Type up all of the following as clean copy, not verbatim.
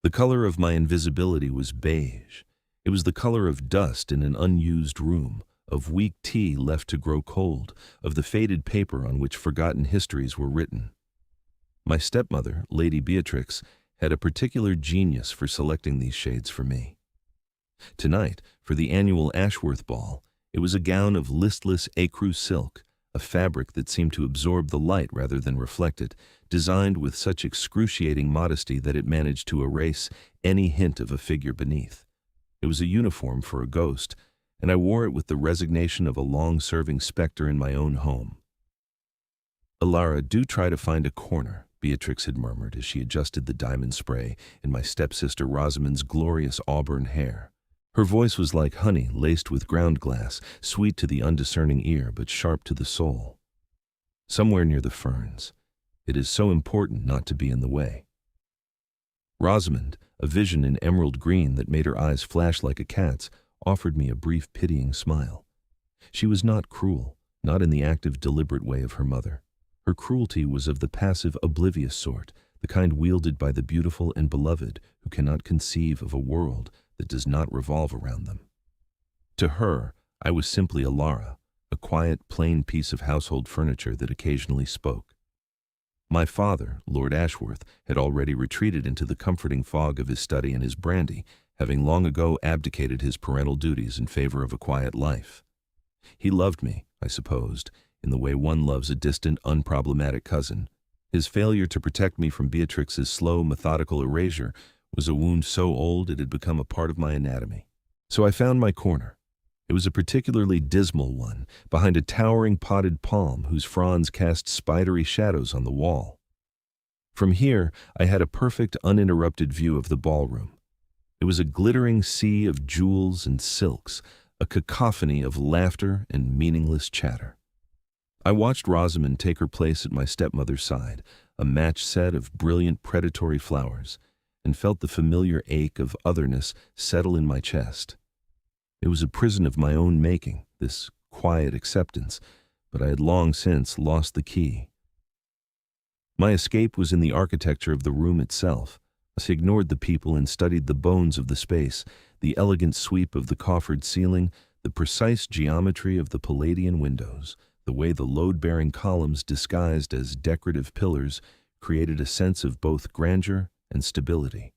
The color of my invisibility was beige. It was the color of dust in an unused room, of weak tea left to grow cold, of the faded paper on which forgotten histories were written. My stepmother, Lady Beatrix, had a particular genius for selecting these shades for me. Tonight, for the annual Ashworth Ball, it was a gown of listless ecru silk, a fabric that seemed to absorb the light rather than reflect it, designed with such excruciating modesty that it managed to erase any hint of a figure beneath. It was a uniform for a ghost, and I wore it with the resignation of a long-serving specter in my own home. "Elara, do try to find a corner," Beatrix had murmured as she adjusted the diamond spray in my stepsister Rosamund's glorious auburn hair. Her voice was like honey laced with ground glass, sweet to the undiscerning ear but sharp to the soul. "Somewhere near the ferns. It is so important not to be in the way." Rosamund, a vision in emerald green that made her eyes flash like a cat's, offered me a brief pitying smile. She was not cruel, not in the active, deliberate way of her mother. Her cruelty was of the passive, oblivious sort, the kind wielded by the beautiful and beloved who cannot conceive of a world that does not revolve around them. To her, I was simply Elara, a quiet, plain piece of household furniture that occasionally spoke. My father, Lord Ashworth, had already retreated into the comforting fog of his study and his brandy, having long ago abdicated his parental duties in favor of a quiet life. He loved me, I supposed, in the way one loves a distant, unproblematic cousin. His failure to protect me from Beatrix's slow, methodical erasure was a wound so old it had become a part of my anatomy. So I found my corner. It was a particularly dismal one, behind a towering potted palm whose fronds cast spidery shadows on the wall. From here, I had a perfect, uninterrupted view of the ballroom. It was a glittering sea of jewels and silks, a cacophony of laughter and meaningless chatter. I watched Rosamund take her place at my stepmother's side, a matched set of brilliant predatory flowers, and felt the familiar ache of otherness settle in my chest. It was a prison of my own making, this quiet acceptance, but I had long since lost the key. My escape was in the architecture of the room itself. I ignored the people and studied the bones of the space, the elegant sweep of the coffered ceiling, the precise geometry of the Palladian windows, the way the load-bearing columns disguised as decorative pillars created a sense of both grandeur and stability.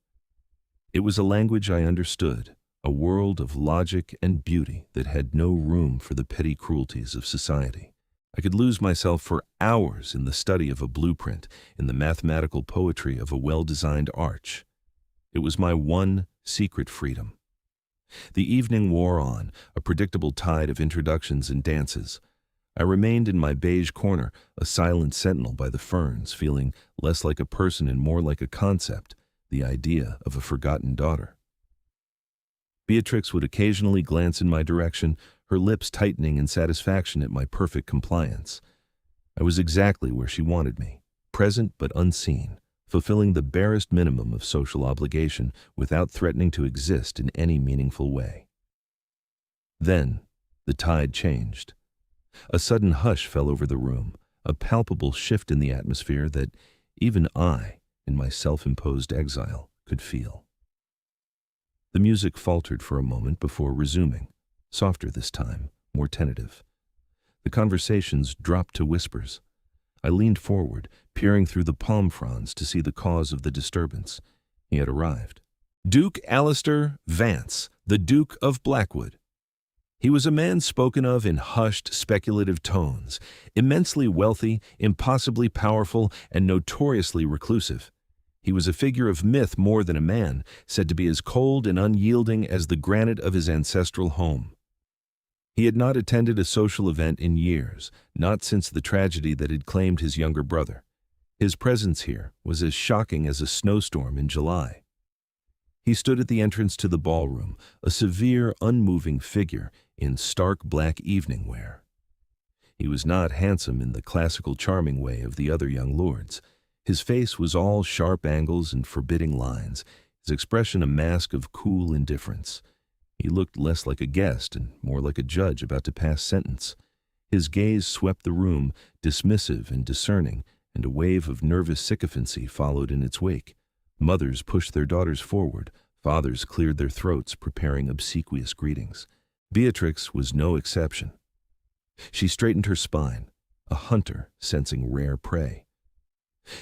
It was a language I understood, a world of logic and beauty that had no room for the petty cruelties of society. I could lose myself for hours in the study of a blueprint, in the mathematical poetry of a well-designed arch. It was my one secret freedom. The evening wore on, a predictable tide of introductions and dances. I remained in my beige corner, a silent sentinel by the ferns, feeling less like a person and more like a concept, the idea of a forgotten daughter. Beatrix would occasionally glance in my direction, her lips tightening in satisfaction at my perfect compliance. I was exactly where she wanted me, present but unseen, fulfilling the barest minimum of social obligation without threatening to exist in any meaningful way. Then, the tide changed. A sudden hush fell over the room, a palpable shift in the atmosphere that even I, in my self-imposed exile, could feel. The music faltered for a moment before resuming, softer this time, more tentative. The conversations dropped to whispers. I leaned forward, peering through the palm fronds to see the cause of the disturbance. He had arrived. Duke Alistair Vance, the Duke of Blackwood. He was a man spoken of in hushed, speculative tones, immensely wealthy, impossibly powerful, and notoriously reclusive. He was a figure of myth more than a man, said to be as cold and unyielding as the granite of his ancestral home. He had not attended a social event in years, not since the tragedy that had claimed his younger brother. His presence here was as shocking as a snowstorm in July. He stood at the entrance to the ballroom, a severe, unmoving figure in stark black evening wear. He was not handsome in the classical charming way of the other young lords. His face was all sharp angles and forbidding lines, his expression a mask of cool indifference. He looked less like a guest and more like a judge about to pass sentence. His gaze swept the room, dismissive and discerning, and a wave of nervous sycophancy followed in its wake. Mothers pushed their daughters forward, fathers cleared their throats, preparing obsequious greetings. Beatrix was no exception. She straightened her spine, a hunter sensing rare prey.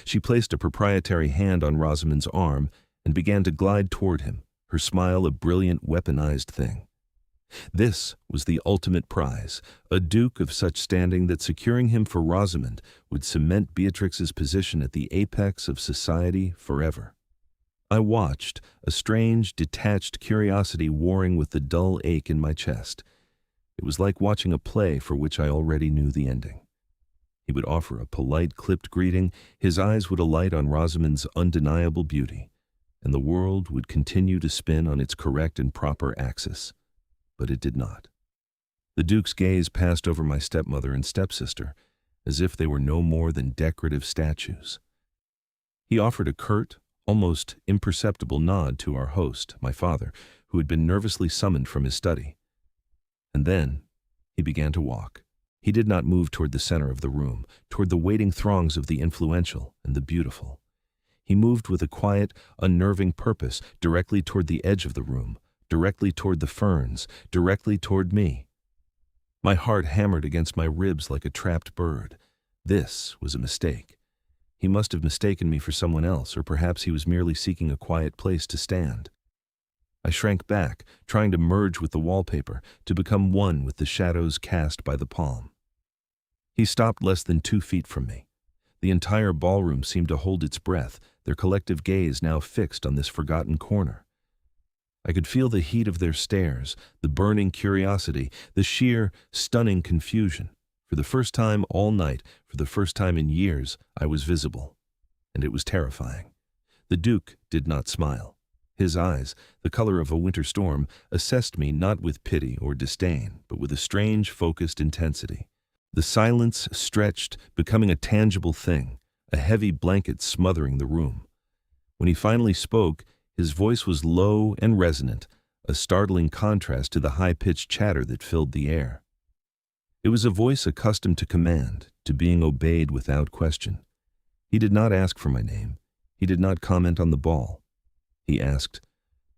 She placed a proprietary hand on Rosamund's arm and began to glide toward him, her smile a brilliant weaponized thing. This was the ultimate prize, a duke of such standing that securing him for Rosamund would cement Beatrix's position at the apex of society forever. I watched, a strange, detached curiosity warring with the dull ache in my chest. It was like watching a play for which I already knew the ending. He would offer a polite, clipped greeting, his eyes would alight on Rosamund's undeniable beauty, and the world would continue to spin on its correct and proper axis. But it did not. The Duke's gaze passed over my stepmother and stepsister, as if they were no more than decorative statues. He offered a curt, almost imperceptible nod to our host, my father, who had been nervously summoned from his study. And then he began to walk. He did not move toward the center of the room, toward the waiting throngs of the influential and the beautiful. He moved with a quiet, unnerving purpose directly toward the edge of the room, directly toward the ferns, directly toward me. My heart hammered against my ribs like a trapped bird. This was a mistake. He must have mistaken me for someone else, or perhaps he was merely seeking a quiet place to stand. I shrank back, trying to merge with the wallpaper, to become one with the shadows cast by the palm. He stopped less than 2 feet from me. The entire ballroom seemed to hold its breath, their collective gaze now fixed on this forgotten corner. I could feel the heat of their stares, the burning curiosity, the sheer, stunning confusion. For the first time all night, for the first time in years, I was visible. And it was terrifying. The Duke did not smile. His eyes, the color of a winter storm, assessed me not with pity or disdain, but with a strange, focused intensity. The silence stretched, becoming a tangible thing, a heavy blanket smothering the room. When he finally spoke, his voice was low and resonant, a startling contrast to the high-pitched chatter that filled the air. It was a voice accustomed to command, to being obeyed without question. He did not ask for my name. He did not comment on the ball. He asked,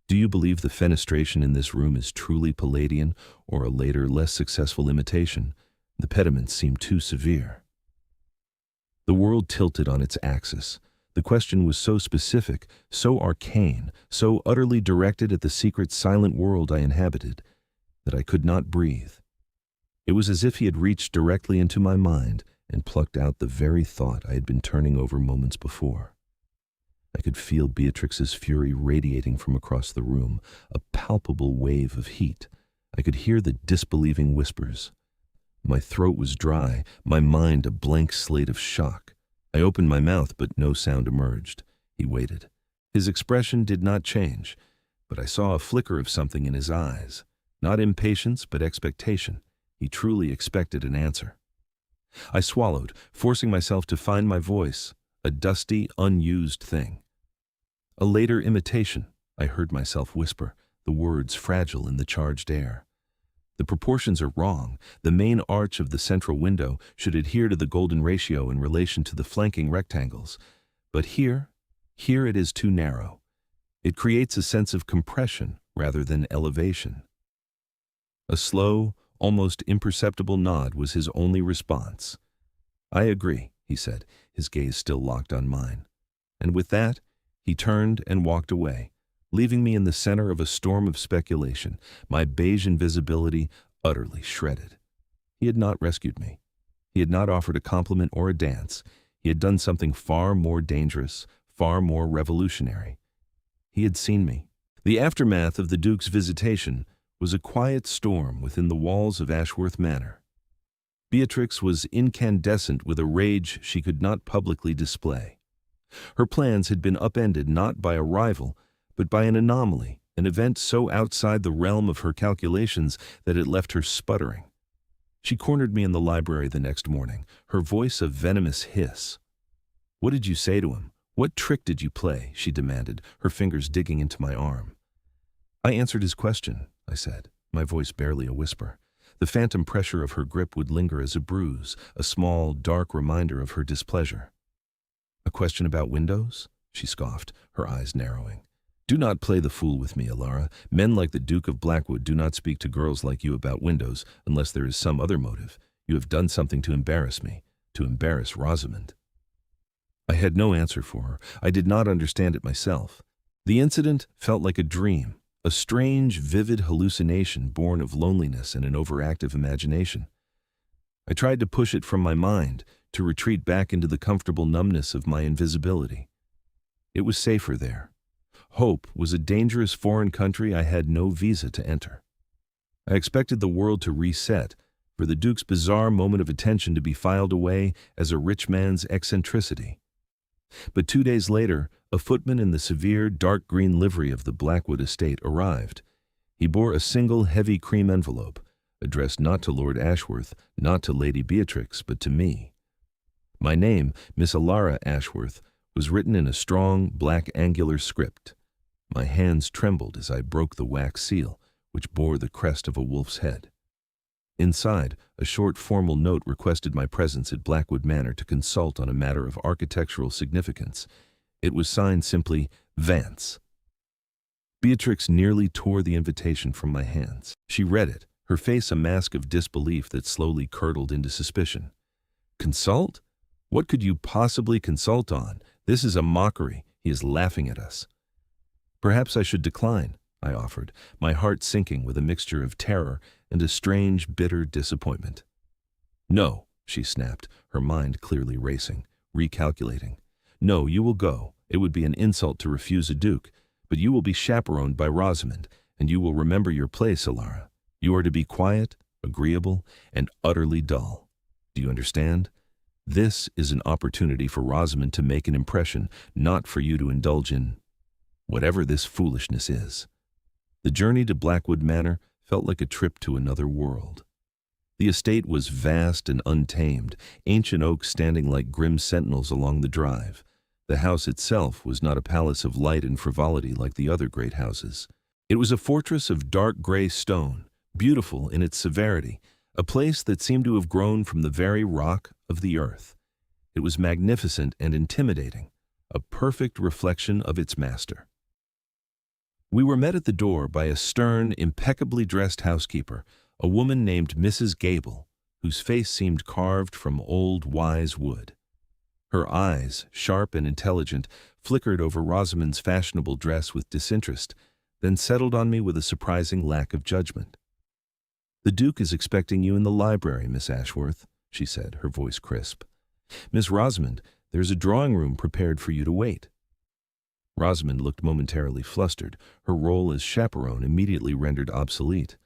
"Do you believe the fenestration in this room is truly Palladian, or a later, less successful imitation? The pediments seem too severe." The world tilted on its axis. The question was so specific, so arcane, so utterly directed at the secret, silent world I inhabited, that I could not breathe. It was as if he had reached directly into my mind and plucked out the very thought I had been turning over moments before. I could feel Beatrix's fury radiating from across the room, a palpable wave of heat. I could hear the disbelieving whispers. My throat was dry, my mind a blank slate of shock. I opened my mouth, but no sound emerged. He waited. His expression did not change, but I saw a flicker of something in his eyes. Not impatience, but expectation. He truly expected an answer. I swallowed, forcing myself to find my voice, a dusty, unused thing. "A later imitation," I heard myself whisper, the words fragile in the charged air. "The proportions are wrong. The main arch of the central window should adhere to the golden ratio in relation to the flanking rectangles. But here it is too narrow. It creates a sense of compression rather than elevation." A slow, almost imperceptible nod was his only response. "I agree," he said, his gaze still locked on mine. And with that, he turned and walked away, leaving me in the center of a storm of speculation, my beige invisibility utterly shredded. He had not rescued me. He had not offered a compliment or a dance. He had done something far more dangerous, far more revolutionary. He had seen me. The aftermath of the Duke's visitation was a quiet storm within the walls of Ashworth Manor. Beatrix was incandescent with a rage she could not publicly display. Her plans had been upended not by a rival, but by an anomaly, an event so outside the realm of her calculations that it left her sputtering. She cornered me in the library the next morning, her voice a venomous hiss. "What did you say to him? What trick did you play?" she demanded, her fingers digging into my arm. "I answered his question," I said, my voice barely a whisper. The phantom pressure of her grip would linger as a bruise, a small, dark reminder of her displeasure. "A question about windows?" she scoffed, her eyes narrowing. Do not play the fool with me, Elara. Men like the Duke of Blackwood do not speak to girls like you about windows unless there is some other motive. You have done something to embarrass me, to embarrass Rosamund. I had no answer for her. I did not understand it myself. The incident felt like a dream, a strange, vivid hallucination born of loneliness and an overactive imagination. I tried to push it from my mind, to retreat back into the comfortable numbness of my invisibility. It was safer there. Hope was a dangerous foreign country I had no visa to enter. I expected the world to reset, for the Duke's bizarre moment of attention to be filed away as a rich man's eccentricity. But 2 days later, a footman in the severe dark green livery of the Blackwood estate arrived. He bore a single heavy cream envelope, addressed not to Lord Ashworth, not to Lady Beatrix, but to me. My name, Miss Elara Ashworth, was written in a strong, black angular script. My hands trembled as I broke the wax seal, which bore the crest of a wolf's head. Inside, a short formal note requested my presence at Blackwood Manor to consult on a matter of architectural significance. It was signed simply, Vance. Beatrix nearly tore the invitation from my hands. She read it, her face a mask of disbelief that slowly curdled into suspicion. Consult? What could you possibly consult on? This is a mockery. He is laughing at us. Perhaps I should decline, I offered, my heart sinking with a mixture of terror and a strange, bitter disappointment. No, she snapped, her mind clearly racing, recalculating. No, you will go. It would be an insult to refuse a duke, but you will be chaperoned by Rosamund, and you will remember your place, Elara. You are to be quiet, agreeable, and utterly dull. Do you understand? This is an opportunity for Rosamund to make an impression, not for you to indulge in whatever this foolishness is. The journey to Blackwood Manor felt like a trip to another world. The estate was vast and untamed, ancient oaks standing like grim sentinels along the drive. The house itself was not a palace of light and frivolity like the other great houses. It was a fortress of dark gray stone, beautiful in its severity, a place that seemed to have grown from the very rock of the earth. It was magnificent and intimidating, a perfect reflection of its master. We were met at the door by a stern, impeccably dressed housekeeper, a woman named Mrs. Gable, whose face seemed carved from old, wise wood. Her eyes, sharp and intelligent, flickered over Rosamund's fashionable dress with disinterest, then settled on me with a surprising lack of judgment. "The Duke is expecting you in the library, Miss Ashworth," she said, her voice crisp. "Miss Rosamund, there's a drawing-room prepared for you to wait." Rosamund looked momentarily flustered, her role as chaperone immediately rendered obsolete.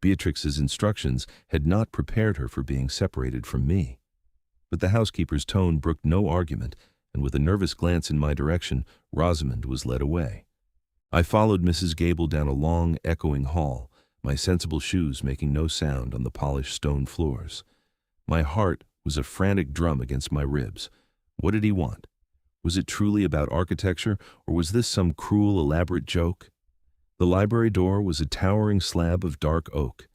Beatrix's instructions had not prepared her for being separated from me. But the housekeeper's tone brooked no argument, and with a nervous glance in my direction, Rosamund was led away. I followed Mrs. Gable down a long, echoing hall, my sensible shoes making no sound on the polished stone floors. My heart was a frantic drum against my ribs. What did he want? Was it truly about architecture, or was this some cruel, elaborate joke? The library door was a towering slab of dark oak.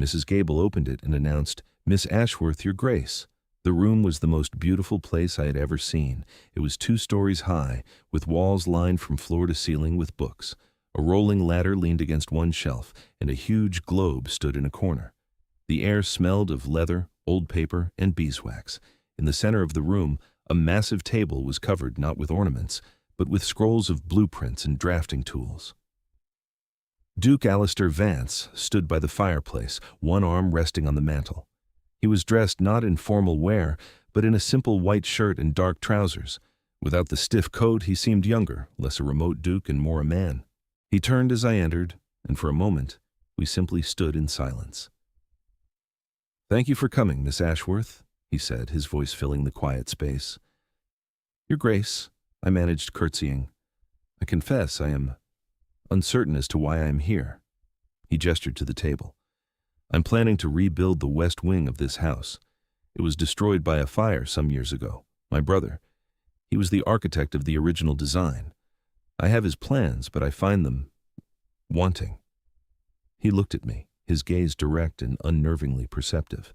Mrs. Gable opened it and announced, "Miss Ashworth, your grace." The room was the most beautiful place I had ever seen. It was 2 stories high, with walls lined from floor to ceiling with books. A rolling ladder leaned against one shelf, and a huge globe stood in a corner. The air smelled of leather, old paper, and beeswax. In the center of the room, a massive table was covered not with ornaments, but with scrolls of blueprints and drafting tools. Duke Alistair Vance stood by the fireplace, one arm resting on the mantel. He was dressed not in formal wear, but in a simple white shirt and dark trousers. Without the stiff coat, he seemed younger, less a remote duke and more a man. He turned as I entered, and for a moment, we simply stood in silence. "Thank you for coming, Miss Ashworth," he said, his voice filling the quiet space. "Your Grace," I managed curtsying. "I confess I am uncertain as to why I am here." He gestured to the table. "I'm planning to rebuild the west wing of this house. It was destroyed by a fire some years ago. My brother, he was the architect of the original design. I have his plans, but I find them wanting." He looked at me, his gaze direct and unnervingly perceptive.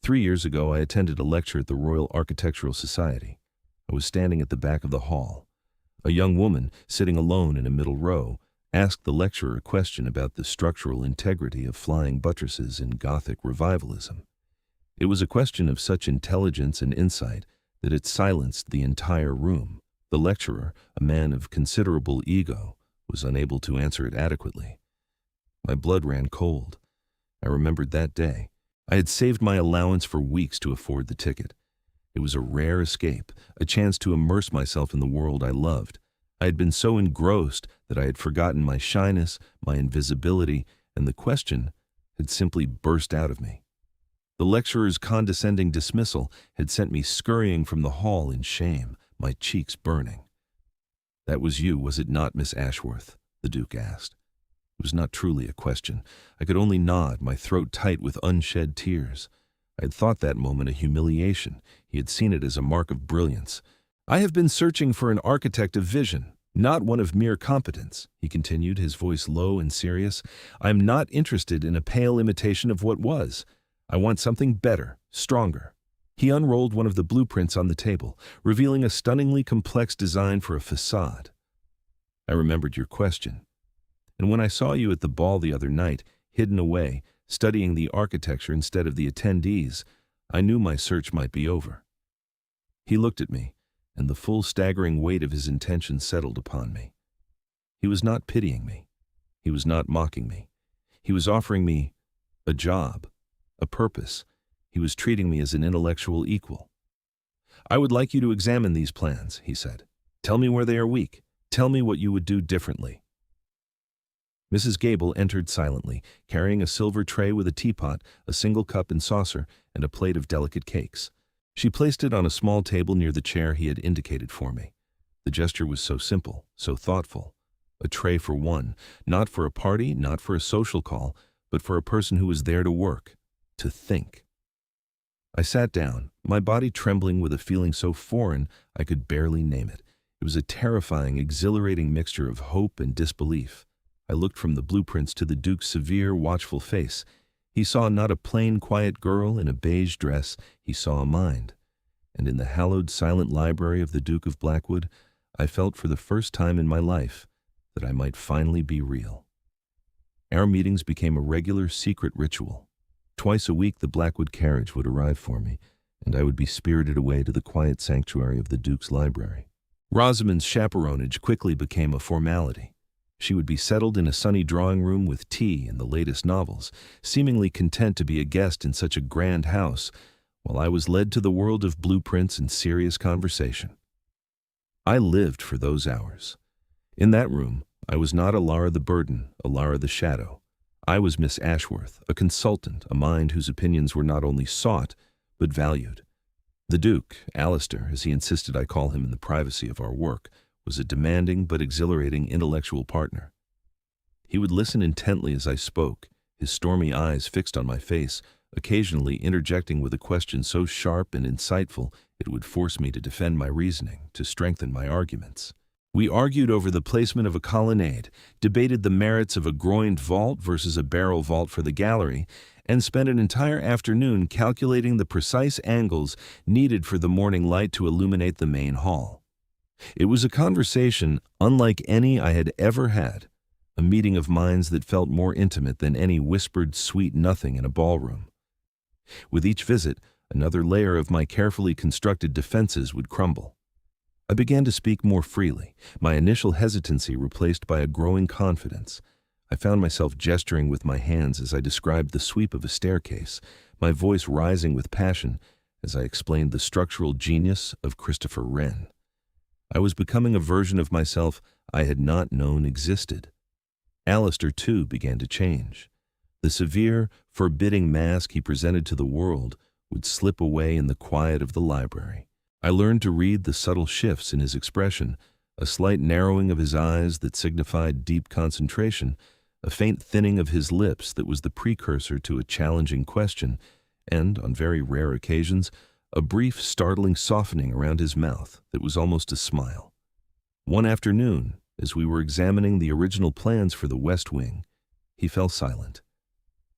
3 years ago, I attended a lecture at the Royal Architectural Society. I was standing at the back of the hall. A young woman, sitting alone in a middle row, asked the lecturer a question about the structural integrity of flying buttresses in Gothic revivalism. It was a question of such intelligence and insight that it silenced the entire room. The lecturer, a man of considerable ego, was unable to answer it adequately. My blood ran cold. I remembered that day. I had saved my allowance for weeks to afford the ticket. It was a rare escape, a chance to immerse myself in the world I loved. I had been so engrossed that I had forgotten my shyness, my invisibility, and the question had simply burst out of me. The lecturer's condescending dismissal had sent me scurrying from the hall in shame, my cheeks burning. "That was you, was it not, Miss Ashworth?" the Duke asked. It was not truly a question. I could only nod, my throat tight with unshed tears. I had thought that moment a humiliation. He had seen it as a mark of brilliance. "I have been searching for an architect of vision, not one of mere competence," he continued, his voice low and serious. "I am not interested in a pale imitation of what was. I want something better, stronger." He unrolled one of the blueprints on the table, revealing a stunningly complex design for a facade. "I remembered your question. And when I saw you at the ball the other night, hidden away, studying the architecture instead of the attendees, I knew my search might be over." He looked at me, and the full staggering weight of his intention settled upon me. He was not pitying me. He was not mocking me. He was offering me a job, a purpose. He was treating me as an intellectual equal. "I would like you to examine these plans," he said. "Tell me where they are weak. Tell me what you would do differently." Mrs. Gable entered silently, carrying a silver tray with a teapot, a single cup and saucer, and a plate of delicate cakes. She placed it on a small table near the chair he had indicated for me. The gesture was so simple, so thoughtful. A tray for one, not for a party, not for a social call, but for a person who was there to work, to think. I sat down, my body trembling with a feeling so foreign I could barely name it. It was a terrifying, exhilarating mixture of hope and disbelief. I looked from the blueprints to the Duke's severe, watchful face. He saw not a plain, quiet girl in a beige dress, he saw a mind. And in the hallowed, silent library of the Duke of Blackwood, I felt for the first time in my life that I might finally be real. Our meetings became a regular, secret ritual. Twice a week the Blackwood carriage would arrive for me, and I would be spirited away to the quiet sanctuary of the Duke's library. Rosamund's chaperonage quickly became a formality. She would be settled in a sunny drawing room with tea and the latest novels, seemingly content to be a guest in such a grand house, while I was led to the world of blueprints and serious conversation. I lived for those hours. In that room, I was not Elara the burden, Elara the shadow. I was Miss Ashworth, a consultant, a mind whose opinions were not only sought, but valued. The Duke, Alistair, as he insisted I call him in the privacy of our work, was a demanding but exhilarating intellectual partner. He would listen intently as I spoke, his stormy eyes fixed on my face, occasionally interjecting with a question so sharp and insightful it would force me to defend my reasoning, to strengthen my arguments. We argued over the placement of a colonnade, debated the merits of a groined vault versus a barrel vault for the gallery, and spent an entire afternoon calculating the precise angles needed for the morning light to illuminate the main hall. It was a conversation unlike any I had ever had, a meeting of minds that felt more intimate than any whispered sweet nothing in a ballroom. With each visit, another layer of my carefully constructed defenses would crumble. I began to speak more freely, my initial hesitancy replaced by a growing confidence. I found myself gesturing with my hands as I described the sweep of a staircase, my voice rising with passion as I explained the structural genius of Christopher Wren. I was becoming a version of myself I had not known existed. Alistair, too, began to change. The severe, forbidding mask he presented to the world would slip away in the quiet of the library. I learned to read the subtle shifts in his expression, a slight narrowing of his eyes that signified deep concentration, a faint thinning of his lips that was the precursor to a challenging question, and, on very rare occasions, a brief, startling softening around his mouth that was almost a smile. One afternoon, as we were examining the original plans for the West Wing, he fell silent.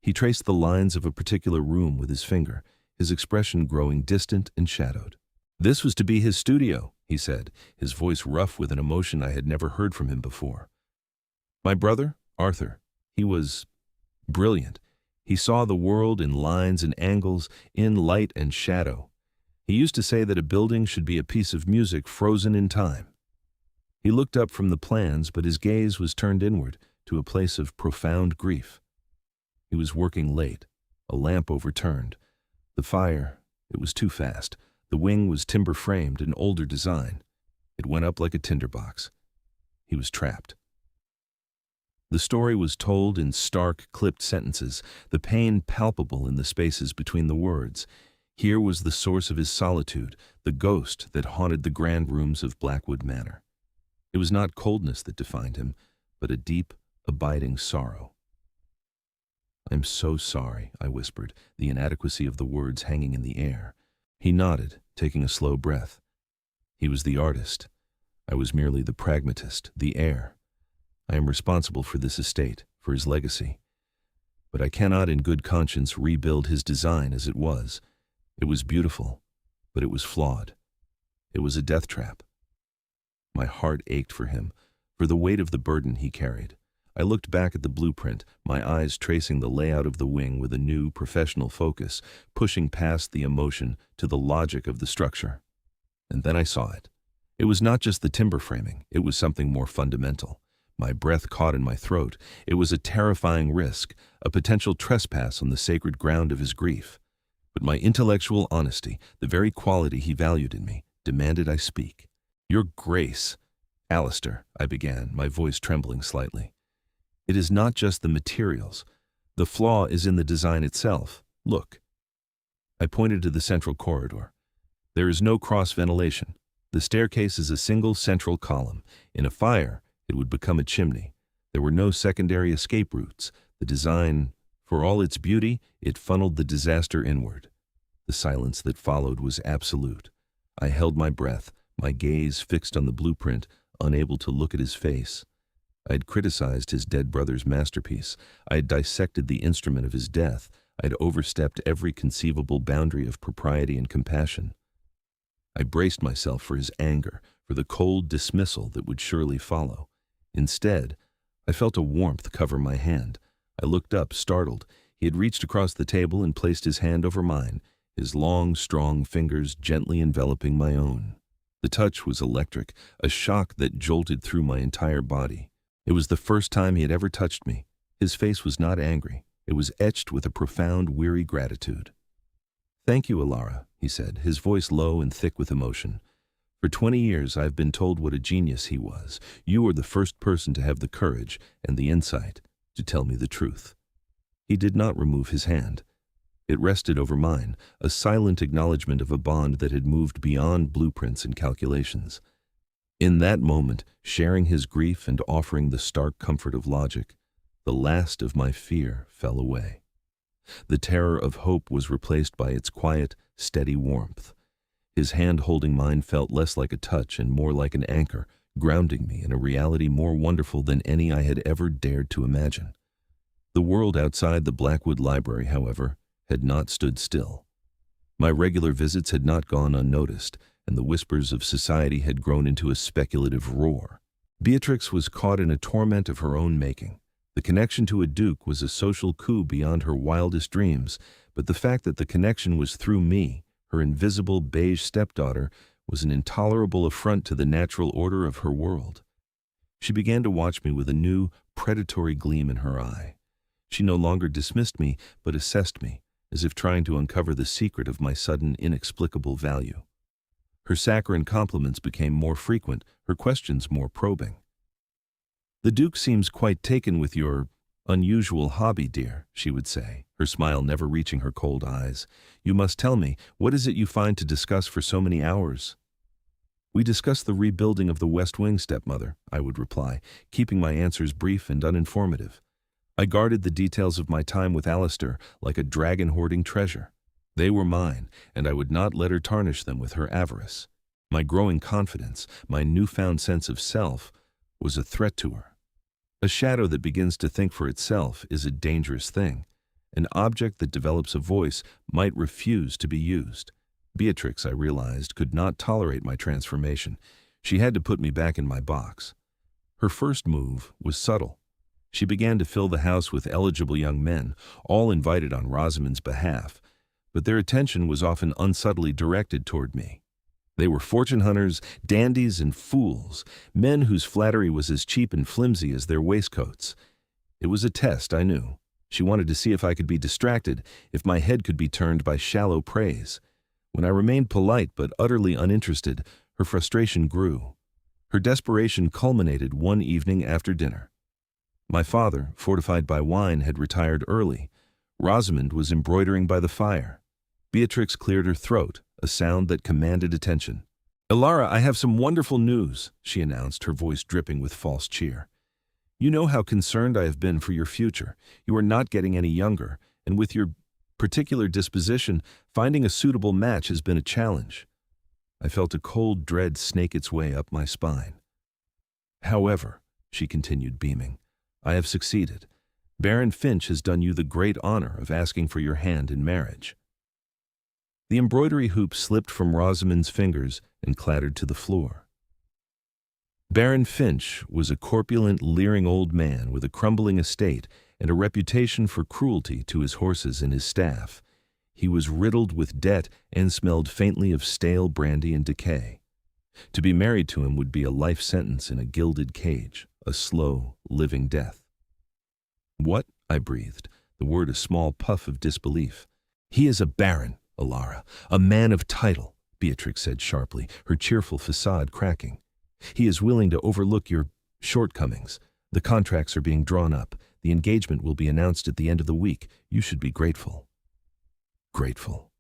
He traced the lines of a particular room with his finger, his expression growing distant and shadowed. This was to be his studio, he said, his voice rough with an emotion I had never heard from him before. My brother, Arthur, he was brilliant. He saw the world in lines and angles, in light and shadow. He used to say that a building should be a piece of music frozen in time. He looked up from the plans, but his gaze was turned inward to a place of profound grief. He was working late, a lamp overturned. The fire, it was too fast. The wing was timber-framed, an older design. It went up like a tinderbox. He was trapped. The story was told in stark, clipped sentences, the pain palpable in the spaces between the words. Here was the source of his solitude, the ghost that haunted the grand rooms of Blackwood Manor. It was not coldness that defined him, but a deep, abiding sorrow. "I'm so sorry," I whispered, the inadequacy of the words hanging in the air. He nodded, taking a slow breath. He was the artist. I was merely the pragmatist, the heir. I am responsible for this estate, for his legacy. But I cannot in good conscience rebuild his design as it was. It was beautiful, but it was flawed. It was a death trap. My heart ached for him, for the weight of the burden he carried. I looked back at the blueprint, my eyes tracing the layout of the wing with a new, professional focus, pushing past the emotion to the logic of the structure. And then I saw it. It was not just the timber framing, it was something more fundamental. My breath caught in my throat. It was a terrifying risk, a potential trespass on the sacred ground of his grief. But my intellectual honesty, the very quality he valued in me, demanded I speak. "Your Grace, Alistair," I began, my voice trembling slightly. "It is not just the materials. The flaw is in the design itself. Look." I pointed to the central corridor. There is no cross-ventilation. The staircase is a single central column. In a fire, it would become a chimney. There were no secondary escape routes. The design, for all its beauty, it funneled the disaster inward. The silence that followed was absolute. I held my breath, my gaze fixed on the blueprint, unable to look at his face. I had criticized his dead brother's masterpiece. I had dissected the instrument of his death. I had overstepped every conceivable boundary of propriety and compassion. I braced myself for his anger, for the cold dismissal that would surely follow. Instead, I felt a warmth cover my hand. I looked up, startled. He had reached across the table and placed his hand over mine, his long, strong fingers gently enveloping my own. The touch was electric, a shock that jolted through my entire body. It was the first time he had ever touched me. His face was not angry. It was etched with a profound, weary gratitude. "Thank you, Elara," he said, his voice low and thick with emotion. "For 20 years I've been told what a genius he was. You were the first person to have the courage and the insight to tell me the truth." He did not remove his hand. It rested over mine, a silent acknowledgement of a bond that had moved beyond blueprints and calculations. In that moment, sharing his grief and offering the stark comfort of logic, the last of my fear fell away. The terror of hope was replaced by its quiet, steady warmth. His hand holding mine felt less like a touch and more like an anchor, grounding me in a reality more wonderful than any I had ever dared to imagine. The world outside the Blackwood Library, however, had not stood still. My regular visits had not gone unnoticed, and the whispers of society had grown into a speculative roar. Beatrix was caught in a torment of her own making. The connection to a duke was a social coup beyond her wildest dreams, but the fact that the connection was through me, her invisible beige stepdaughter, was an intolerable affront to the natural order of her world. She began to watch me with a new, predatory gleam in her eye. She no longer dismissed me, but assessed me, as if trying to uncover the secret of my sudden, inexplicable value. Her saccharine compliments became more frequent, her questions more probing. "The Duke seems quite taken with your unusual hobby, dear," she would say, her smile never reaching her cold eyes. "You must tell me, what is it you find to discuss for so many hours?" "We discuss the rebuilding of the West Wing, stepmother," I would reply, keeping my answers brief and uninformative. I guarded the details of my time with Alistair like a dragon hoarding treasure. They were mine, and I would not let her tarnish them with her avarice. My growing confidence, my newfound sense of self, was a threat to her. A shadow that begins to think for itself is a dangerous thing. An object that develops a voice might refuse to be used. Beatrix, I realized, could not tolerate my transformation. She had to put me back in my box. Her first move was subtle. She began to fill the house with eligible young men, all invited on Rosamund's behalf, but their attention was often unsubtly directed toward me. They were fortune hunters, dandies, and fools, men whose flattery was as cheap and flimsy as their waistcoats. It was a test, I knew. She wanted to see if I could be distracted, if my head could be turned by shallow praise. When I remained polite but utterly uninterested, her frustration grew. Her desperation culminated one evening after dinner. My father, fortified by wine, had retired early. Rosamund was embroidering by the fire. Beatrix cleared her throat, a sound that commanded attention. "Elara, I have some wonderful news," she announced, her voice dripping with false cheer. "You know how concerned I have been for your future. You are not getting any younger, and with your particular disposition, finding a suitable match has been a challenge." I felt a cold dread snake its way up my spine. "However," she continued, beaming, "I have succeeded. Baron Finch has done you the great honor of asking for your hand in marriage." The embroidery hoop slipped from Rosamund's fingers and clattered to the floor. Baron Finch was a corpulent, leering old man with a crumbling estate and a reputation for cruelty to his horses and his staff. He was riddled with debt and smelled faintly of stale brandy and decay. To be married to him would be a life sentence in a gilded cage, a slow, living death. "What?" I breathed, the word a small puff of disbelief. "He is a baron, Elara, a man of title," Beatrix said sharply, her cheerful facade cracking. "He is willing to overlook your shortcomings. The contracts are being drawn up. The engagement will be announced at the end of the week. You should be grateful." Grateful.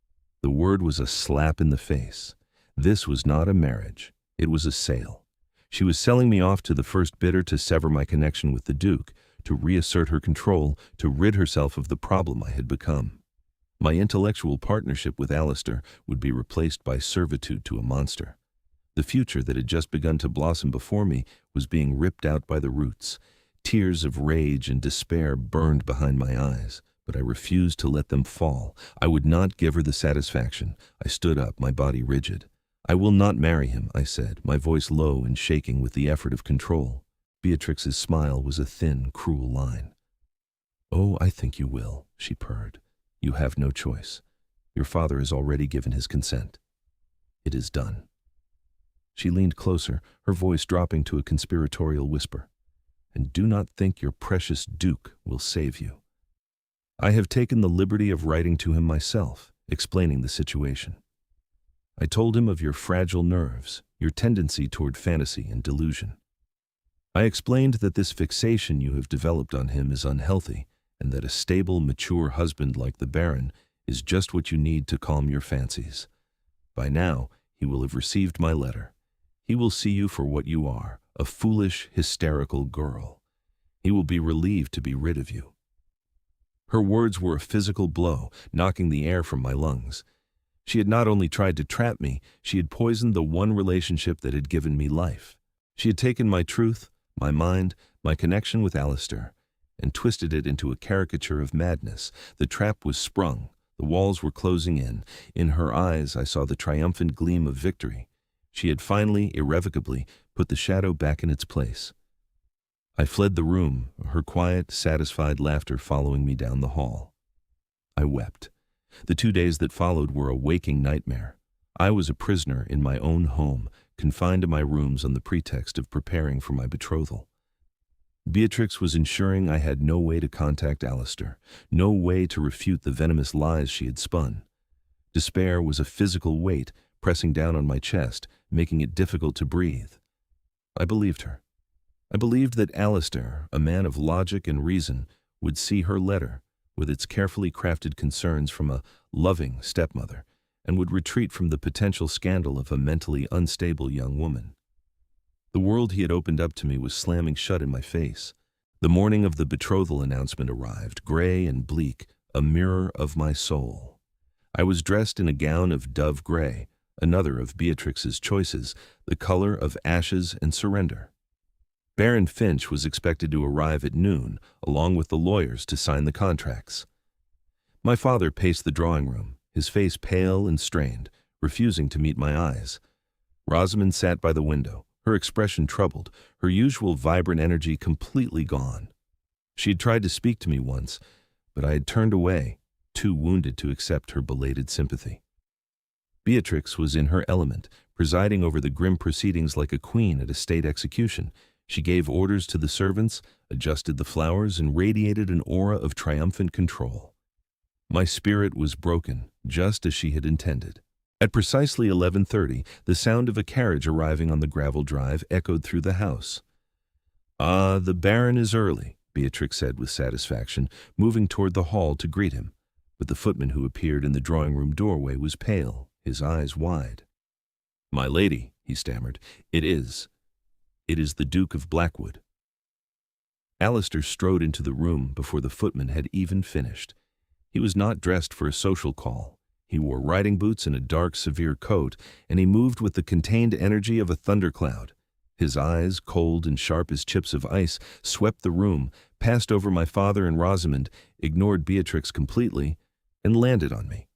The word was a slap in the face. This was not a marriage. It was a sale. She was selling me off to the first bidder to sever my connection with the Duke, to reassert her control, to rid herself of the problem I had become. My intellectual partnership with Alistair would be replaced by servitude to a monster. The future that had just begun to blossom before me was being ripped out by the roots. Tears of rage and despair burned behind my eyes, but I refused to let them fall. I would not give her the satisfaction. I stood up, my body rigid. "I will not marry him," I said, my voice low and shaking with the effort of control. Beatrix's smile was a thin, cruel line. "Oh, I think you will," she purred. "You have no choice. Your father has already given his consent. It is done." She leaned closer, her voice dropping to a conspiratorial whisper. "And do not think your precious Duke will save you." I have taken the liberty of writing to him myself, explaining the situation. I told him of your fragile nerves, your tendency toward fantasy and delusion. I explained that this fixation you have developed on him is unhealthy, and that a stable, mature husband like the Baron is just what you need to calm your fancies. By now, he will have received my letter. He will see you for what you are, a foolish, hysterical girl. He will be relieved to be rid of you. Her words were a physical blow, knocking the air from my lungs. She had not only tried to trap me, she had poisoned the one relationship that had given me life. She had taken my truth, my mind, my connection with Alistair, and twisted it into a caricature of madness. The trap was sprung. The walls were closing in. In her eyes I saw the triumphant gleam of victory. She had finally, irrevocably, put the shadow back in its place. I fled the room, her quiet, satisfied laughter following me down the hall. I wept. The 2 days that followed were a waking nightmare. I was a prisoner in my own home, confined to my rooms on the pretext of preparing for my betrothal. Beatrix was ensuring I had no way to contact Alistair, no way to refute the venomous lies she had spun. Despair was a physical weight pressing down on my chest, making it difficult to breathe. I believed her. I believed that Alistair, a man of logic and reason, would see her letter, with its carefully crafted concerns from a loving stepmother, and would retreat from the potential scandal of a mentally unstable young woman. The world he had opened up to me was slamming shut in my face. The morning of the betrothal announcement arrived, gray and bleak, a mirror of my soul. I was dressed in a gown of dove gray, another of Beatrix's choices, the color of ashes and surrender. Baron Finch was expected to arrive at noon, along with the lawyers to sign the contracts. My father paced the drawing room, his face pale and strained, refusing to meet my eyes. Rosamund sat by the window, her expression troubled, her usual vibrant energy completely gone. She had tried to speak to me once, but I had turned away, too wounded to accept her belated sympathy. Beatrix was in her element, presiding over the grim proceedings like a queen at a state execution. She gave orders to the servants, adjusted the flowers, and radiated an aura of triumphant control. My spirit was broken, just as she had intended. At precisely 11:30, the sound of a carriage arriving on the gravel drive echoed through the house. "Ah, the Baron is early," Beatrix said with satisfaction, moving toward the hall to greet him. But the footman who appeared in the drawing-room doorway was pale, his eyes wide. "My lady," he stammered, It is the Duke of Blackwood." Alistair strode into the room before the footman had even finished. He was not dressed for a social call. He wore riding boots and a dark, severe coat, and he moved with the contained energy of a thundercloud. His eyes, cold and sharp as chips of ice, swept the room, passed over my father and Rosamund, ignored Beatrix completely, and landed on me.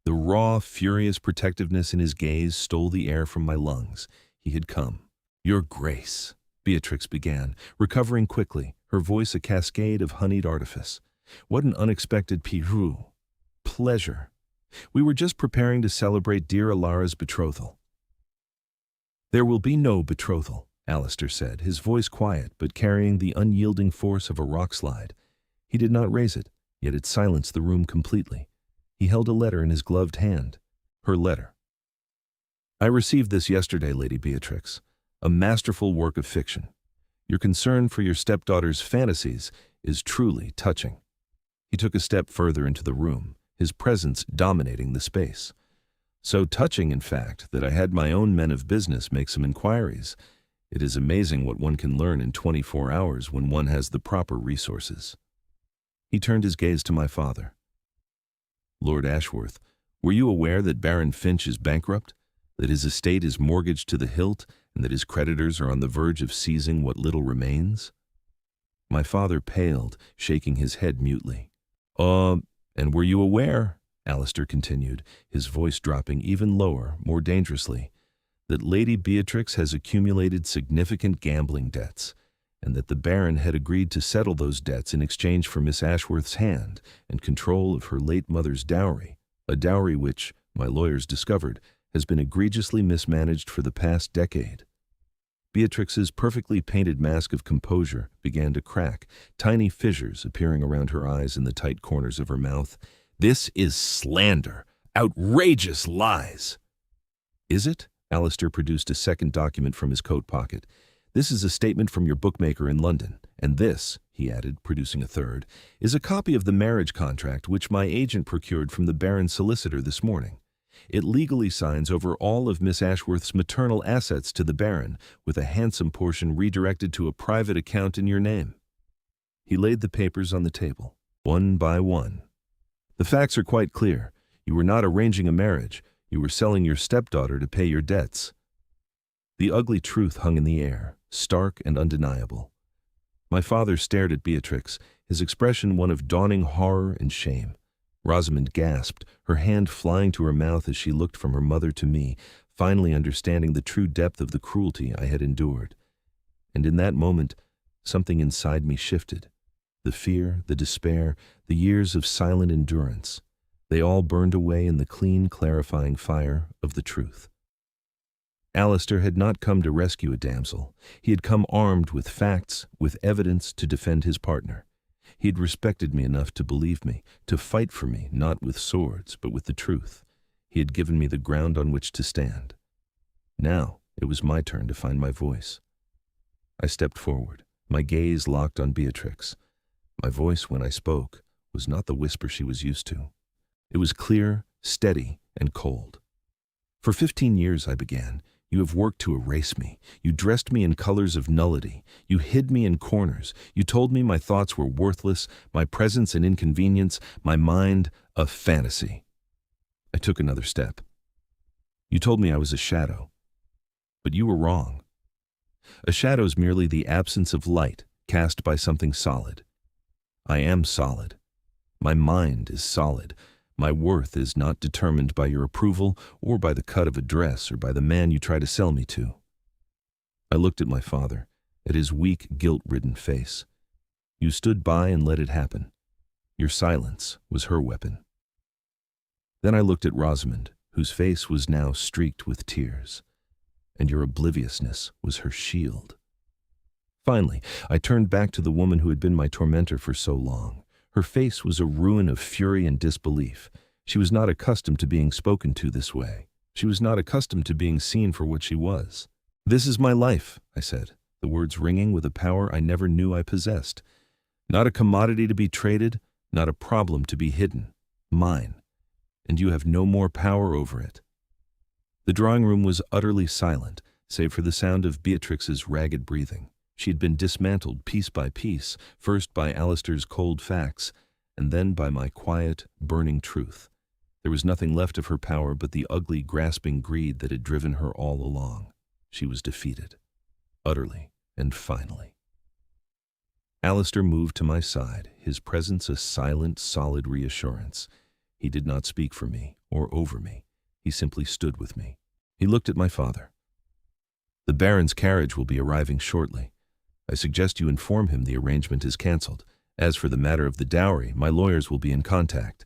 The raw, furious protectiveness in his gaze stole the air from my lungs. He had come. "Your Grace," Beatrix began, recovering quickly, her voice a cascade of honeyed artifice. "What an unexpected pleasure. We were just preparing to celebrate dear Elara's betrothal." "There will be no betrothal," Alistair said, his voice quiet but carrying the unyielding force of a rock slide. He did not raise it, yet it silenced the room completely. He held a letter in his gloved hand. Her letter. "I received this yesterday, Lady Beatrix. A masterful work of fiction. Your concern for your stepdaughter's fantasies is truly touching." He took a step further into the room, his presence dominating the space. "So touching, in fact, that I had my own men of business make some inquiries. It is amazing what one can learn in 24 hours when one has the proper resources." He turned his gaze to my father. "Lord Ashworth, were you aware that Baron Finch is bankrupt, that his estate is mortgaged to the hilt, and that his creditors are on the verge of seizing what little remains?" My father paled, shaking his head mutely. And were you aware," Alistair continued, his voice dropping even lower, more dangerously, "that Lady Beatrix has accumulated significant gambling debts, and that the Baron had agreed to settle those debts in exchange for Miss Ashworth's hand and control of her late mother's dowry, a dowry which, my lawyers discovered, has been egregiously mismanaged for the past decade?" Beatrix's perfectly painted mask of composure began to crack, tiny fissures appearing around her eyes and the tight corners of her mouth. "This is slander, outrageous lies." "Is it?" Alistair produced a second document from his coat pocket. "This is a statement from your bookmaker in London, and this," he added, producing a third, "is a copy of the marriage contract which my agent procured from the Baron's solicitor this morning. It legally signs over all of Miss Ashworth's maternal assets to the Baron, with a handsome portion redirected to a private account in your name." He laid the papers on the table, one by one. "The facts are quite clear. You were not arranging a marriage. You were selling your stepdaughter to pay your debts." The ugly truth hung in the air, stark and undeniable. My father stared at Beatrix, his expression one of dawning horror and shame. Rosamund gasped, her hand flying to her mouth as she looked from her mother to me, finally understanding the true depth of the cruelty I had endured. And in that moment, something inside me shifted. The fear, the despair, the years of silent endurance, they all burned away in the clean, clarifying fire of the truth. Alistair had not come to rescue a damsel. He had come armed with facts, with evidence to defend his partner. He had respected me enough to believe me, to fight for me, not with swords, but with the truth. He had given me the ground on which to stand. Now it was my turn to find my voice. I stepped forward, my gaze locked on Beatrix. My voice, when I spoke, was not the whisper she was used to. It was clear, steady, and cold. "For 15 years," I began, "you have worked to erase me. You dressed me in colors of nullity. You hid me in corners. You told me my thoughts were worthless, my presence an inconvenience, my mind a fantasy." I took another step. "You told me I was a shadow. But you were wrong. A shadow is merely the absence of light cast by something solid. I am solid. My mind is solid. My worth is not determined by your approval or by the cut of a dress or by the man you try to sell me to. I looked at my father, at his weak, guilt-ridden face. You stood by and let it happen. Your silence was her weapon. Then I looked at Rosamund, whose face was now streaked with tears, and your obliviousness was her shield. Finally, I turned back to the woman who had been my tormentor for so long. Her face was a ruin of fury and disbelief. She was not accustomed to being spoken to this way. She was not accustomed to being seen for what she was. "This is my life," I said, the words ringing with a power I never knew I possessed. "Not a commodity to be traded, not a problem to be hidden. Mine. And you have no more power over it." The drawing room was utterly silent, save for the sound of Beatrix's ragged breathing. She had been dismantled piece by piece, first by Alistair's cold facts, and then by my quiet, burning truth. There was nothing left of her power but the ugly, grasping greed that had driven her all along. She was defeated, utterly and finally. Alistair moved to my side, his presence a silent, solid reassurance. He did not speak for me or over me. He simply stood with me. He looked at my father. "The Baron's carriage will be arriving shortly. I suggest you inform him the arrangement is cancelled. As for the matter of the dowry, my lawyers will be in contact.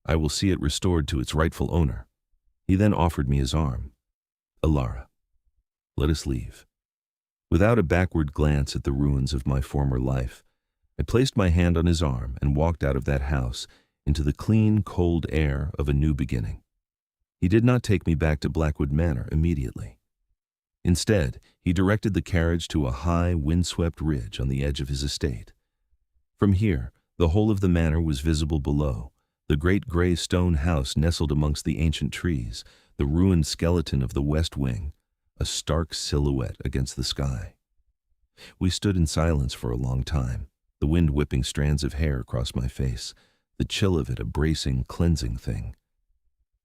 I will see it restored to its rightful owner." He then offered me his arm. "Elara, let us leave." Without a backward glance at the ruins of my former life, I placed my hand on his arm and walked out of that house into the clean, cold air of a new beginning. He did not take me back to Blackwood Manor immediately. Instead, he directed the carriage to a high, windswept ridge on the edge of his estate. From here, the whole of the manor was visible below, the great gray stone house nestled amongst the ancient trees, the ruined skeleton of the west wing, a stark silhouette against the sky. We stood in silence for a long time, the wind whipping strands of hair across my face, the chill of it a bracing, cleansing thing.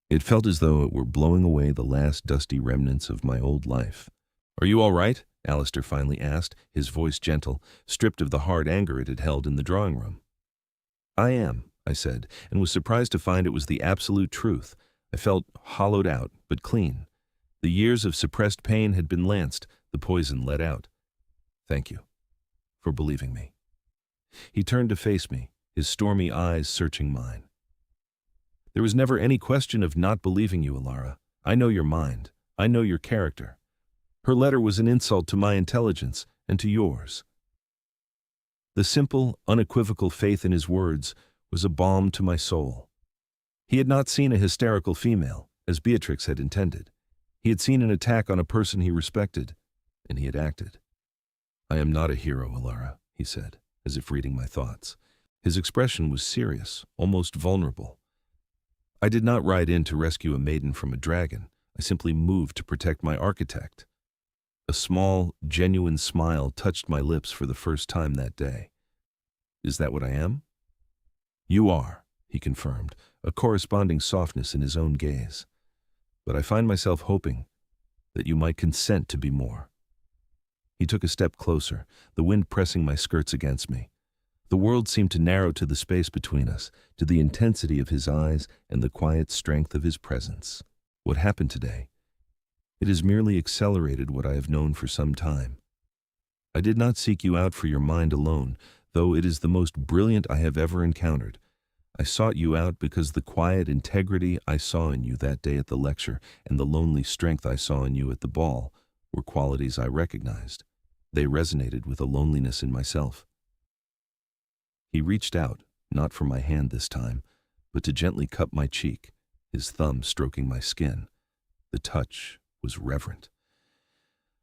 It felt as though it were blowing away the last dusty remnants of my old life. "Are you all right?" Alistair finally asked, his voice gentle, stripped of the hard anger it had held in the drawing room. "I am," I said, and was surprised to find it was the absolute truth. I felt hollowed out, but clean. The years of suppressed pain had been lanced, the poison let out. "Thank you for believing me." He turned to face me, his stormy eyes searching mine. "There was never any question of not believing you, Elara. I know your mind. I know your character. Her letter was an insult to my intelligence and to yours." The simple, unequivocal faith in his words was a balm to my soul. He had not seen a hysterical female, as Beatrix had intended. He had seen an attack on a person he respected, and he had acted. "I am not a hero, Elara," he said, as if reading my thoughts. His expression was serious, almost vulnerable. "I did not ride in to rescue a maiden from a dragon. I simply moved to protect my architect." A small, genuine smile touched my lips for the first time that day. "Is that what I am?" "You are," he confirmed, a corresponding softness in his own gaze. "But I find myself hoping that you might consent to be more." He took a step closer, the wind pressing my skirts against me. The world seemed to narrow to the space between us, to the intensity of his eyes and the quiet strength of his presence. What happened today? It has merely accelerated what I have known for some time. I did not seek you out for your mind alone, though it is the most brilliant I have ever encountered. I sought you out because the quiet integrity I saw in you that day at the lecture and the lonely strength I saw in you at the ball were qualities I recognized. They resonated with a loneliness in myself. He reached out, not for my hand this time, but to gently cup my cheek, his thumb stroking my skin. The touch was reverent.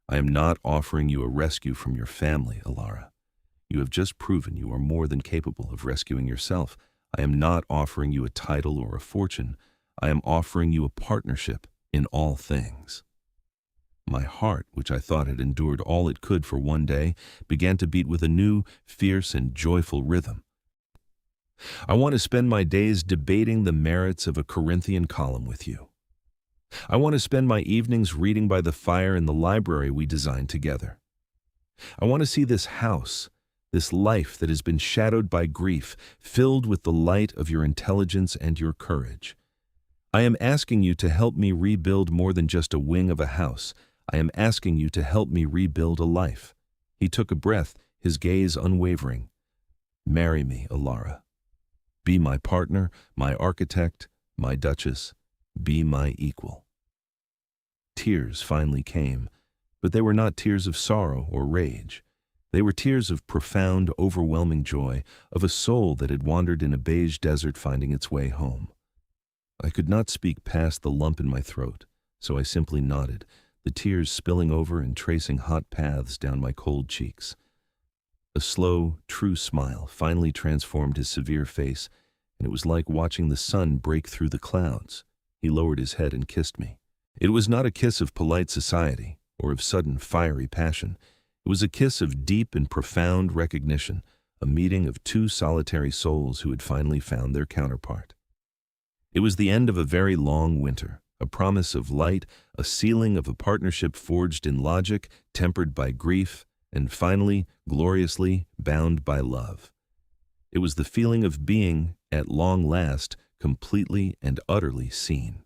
"I am not offering you a rescue from your family, Elara. You have just proven you are more than capable of rescuing yourself. I am not offering you a title or a fortune. I am offering you a partnership in all things." My heart, which I thought had endured all it could for one day, began to beat with a new, fierce, and joyful rhythm. "I want to spend my days debating the merits of a Corinthian column with you. I want to spend my evenings reading by the fire in the library we designed together. I want to see this house, this life that has been shadowed by grief, filled with the light of your intelligence and your courage. I am asking you to help me rebuild more than just a wing of a house. I am asking you to help me rebuild a life." He took a breath, his gaze unwavering. "Marry me, Elara. Be my partner, my architect, my duchess. Be my equal." Tears finally came, but they were not tears of sorrow or rage. They were tears of profound, overwhelming joy, of a soul that had wandered in a beige desert finding its way home. I could not speak past the lump in my throat, so I simply nodded, the tears spilling over and tracing hot paths down my cold cheeks. A slow, true smile finally transformed his severe face, and it was like watching the sun break through the clouds. He lowered his head and kissed me. It was not a kiss of polite society or of sudden fiery passion. It was a kiss of deep and profound recognition, a meeting of two solitary souls who had finally found their counterpart. It was the end of a very long winter, a promise of light, a sealing of a partnership forged in logic, tempered by grief, and finally, gloriously, bound by love. It was the feeling of being, at long last, completely and utterly seen.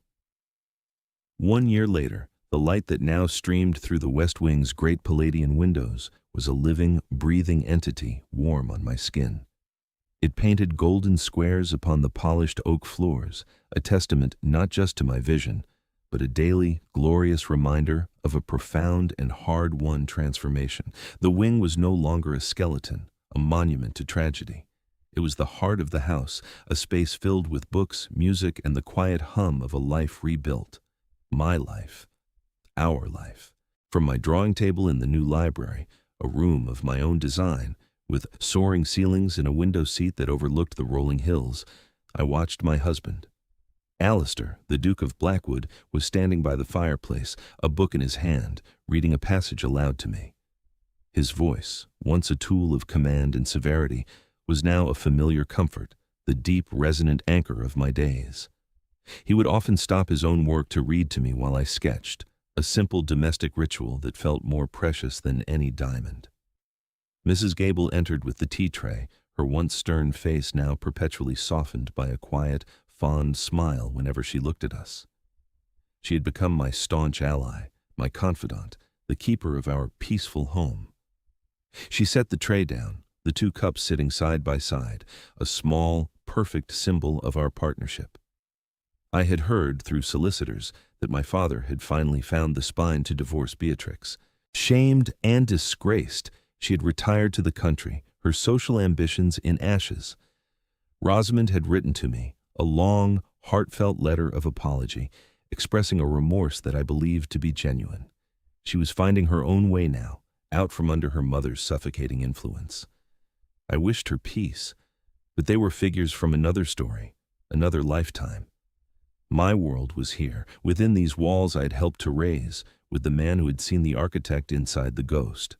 1 year later, the light that now streamed through the West Wing's great Palladian windows was a living, breathing entity warm on my skin. It painted golden squares upon the polished oak floors, a testament not just to my vision, but a daily, glorious reminder of a profound and hard-won transformation. The wing was no longer a skeleton, a monument to tragedy. It was the heart of the house, a space filled with books, music, and the quiet hum of a life rebuilt. My life. Our life. From my drawing table in the new library, a room of my own design, with soaring ceilings and a window seat that overlooked the rolling hills, I watched my husband. Alistair, the Duke of Blackwood, was standing by the fireplace, a book in his hand, reading a passage aloud to me. His voice, once a tool of command and severity, was now a familiar comfort, the deep, resonant anchor of my days. He would often stop his own work to read to me while I sketched, a simple domestic ritual that felt more precious than any diamond. Mrs. Gable entered with the tea tray, her once stern face now perpetually softened by a quiet, fond smile whenever she looked at us. She had become my staunch ally, my confidant, the keeper of our peaceful home. She set the tray down, the two cups sitting side by side, a small, perfect symbol of our partnership. I had heard through solicitors that my father had finally found the spine to divorce Beatrix. Shamed and disgraced, she had retired to the country, her social ambitions in ashes. Rosamund had written to me, a long, heartfelt letter of apology, expressing a remorse that I believed to be genuine. She was finding her own way now, out from under her mother's suffocating influence. I wished her peace, but they were figures from another story, another lifetime. My world was here, within these walls I had helped to raise, with the man who had seen the architect inside the ghost.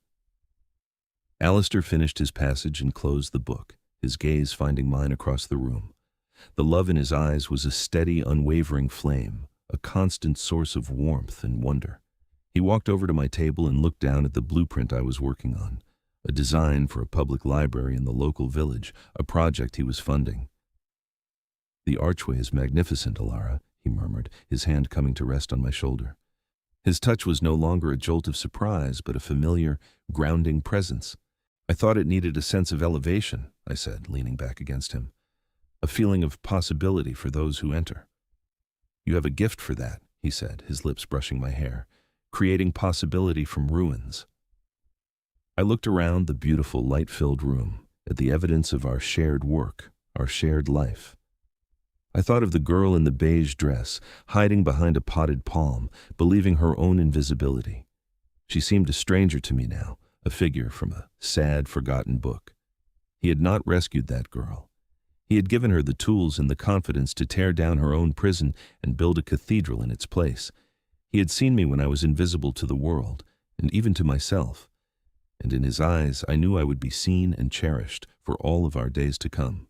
Alistair finished his passage and closed the book, his gaze finding mine across the room. The love in his eyes was a steady, unwavering flame, a constant source of warmth and wonder. He walked over to my table and looked down at the blueprint I was working on, a design for a public library in the local village, a project he was funding. "The archway is magnificent, Elara," he murmured, his hand coming to rest on my shoulder. His touch was no longer a jolt of surprise, but a familiar, grounding presence. "I thought it needed a sense of elevation," I said, leaning back against him. "A feeling of possibility for those who enter." "You have a gift for that," he said, his lips brushing my hair, "creating possibility from ruins." I looked around the beautiful, light-filled room, at the evidence of our shared work, our shared life. I thought of the girl in the beige dress, hiding behind a potted palm, believing her own invisibility. She seemed a stranger to me now, a figure from a sad, forgotten book. He had not rescued that girl. He had given her the tools and the confidence to tear down her own prison and build a cathedral in its place. He had seen me when I was invisible to the world, and even to myself. And in his eyes, I knew I would be seen and cherished for all of our days to come.